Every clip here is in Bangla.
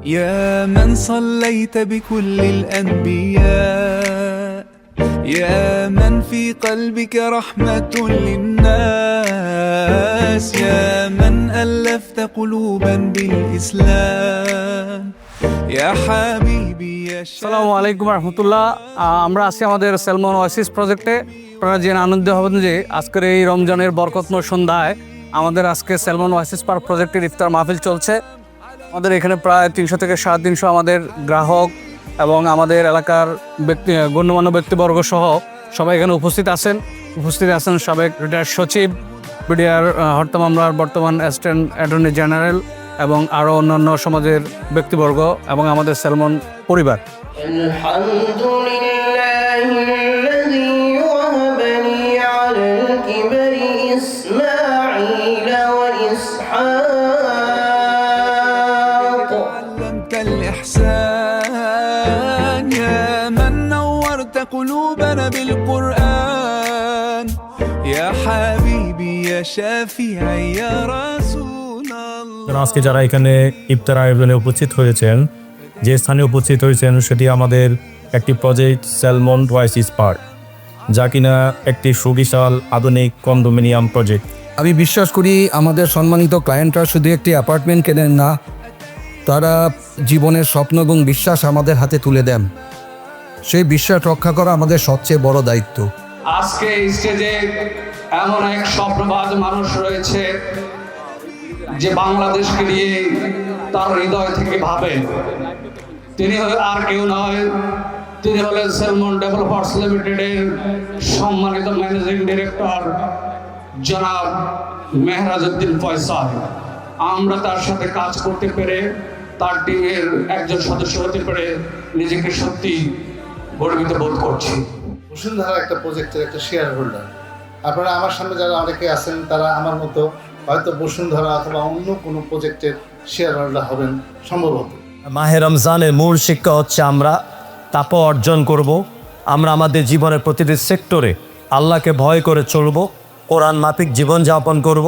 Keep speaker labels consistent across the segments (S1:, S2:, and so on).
S1: يا من صليت بكل الأنبياء يا من في قلبك رحمة للناس يا من ألفت قلوبا بالإسلام يا حبيبي يا
S2: আসসালামু আলাইকুম রহমতুল্লাহ। আমরা আছি আমাদের সেলমন ওয়াসিস প্রজেক্টে। আপনারা জেনে আনন্দ হবেন যে আজকের এই রমজানের বরকতময় সন্ধ্যায় আমাদের আজকে সেলমন ওয়াসিস পার্ক প্রজেক্টের ইফতার মাহফিল চলছে। আমাদের এখানে প্রায় 300 থেকে 350 আমাদের গ্রাহক এবং আমাদের এলাকার গণ্যমান্য ব্যক্তিবর্গ সহ সবাই এখানে উপস্থিত আছেন সাবেক রিটায়ার্ড সচিব, বিডিআর হরতা মামলার বর্তমান অ্যাসিস্ট্যান্ট অ্যাটর্নি জেনারেল এবং আরও অন্যান্য সমাজের ব্যক্তিবর্গ এবং আমাদের সেলমন পরিবার।
S1: الإحسان يا من نورت قلوبنا بالقرآن يا حبيبي يا شافعي يا رسول الله।
S3: আজকে যারা এখানে ইফতার আয়োজনে উপস্থিত হয়েছেন, যে স্থানে উপস্থিত হয়েছেন সেটি আমাদের একটি প্রজেক্ট সেলমন ওয়াসিস পার্ক, যা কিনা একটি সুবিশাল আধুনিক কন্ডোমিনিয়াম প্রজেক্ট।
S4: আমি বিশ্বাস করি আমাদের সম্মানিত ক্লায়েন্টরা শুধু একটি অ্যাপার্টমেন্ট কেনেন না, তারা জীবনের স্বপ্ন এবং বিশ্বাস আমাদের হাতে তুলে দেন। সেই বিশ্বাস রক্ষা করা আমাদের সবচেয়ে বড় দায়িত্ব।
S2: আজকে স্টেজে এমন এক স্বপ্নবাজ মানুষ রয়েছে যে বাংলাদেশকে নিয়ে তার হৃদয় থেকে ভাবেন। তিনি আর কেউ নয়, তিনি হলেন সেলমন ডেভেলপার্স লিমিটেডের সম্মানিত ম্যানেজিং ডিরেক্টর জনাব মেহরাজ উদ্দিন ফয়সাল। আমরা তার সাথে কাজ করতে পেরে, তার টিমের একজন সদস্য হতে পেরে নিজেকে সত্যি গর্বিত বোধ করছি।
S5: বসুন্ধরা একটা প্রজেক্টের একটা শেয়ার হোল্ডার। আপনারা আমার সামনে যারা অনেকে আছেন তারা আমার মতো হয়তো বসুন্ধরা অথবা অন্য কোনো প্রজেক্টের শেয়ার হোল্ডার হবেন সম্ভবত।
S3: মাহে রমজানের মূল শিক্ষা হচ্ছে আমরা তাকওয়া অর্জন করব, আমরা আমাদের জীবনের প্রতিটি সেক্টরে আল্লাহকে ভয় করে চলব, কোরআন মাফিক জীবনযাপন করব,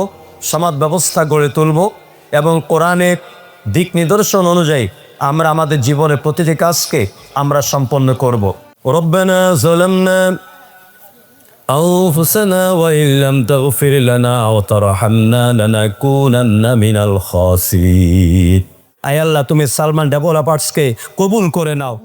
S3: সমাজ ব্যবস্থা গড়ে তুলব এবং কোরআনের দিক নিদর্শন অনুযায়ী আমরা আমাদের জীবনের প্রতিটি কাজকে আমরা সম্পন্ন করব। রব্বানা যালামনা আনফুসানা ওয়া ইল্লাম তাগফির লানা ওয়া তারহামনা লানাকুনান্না মিনাল খাসিরিন। আয় আল্লাহ, তুমি সালমান ডেভেলপার্সকে কবুল করে নাও।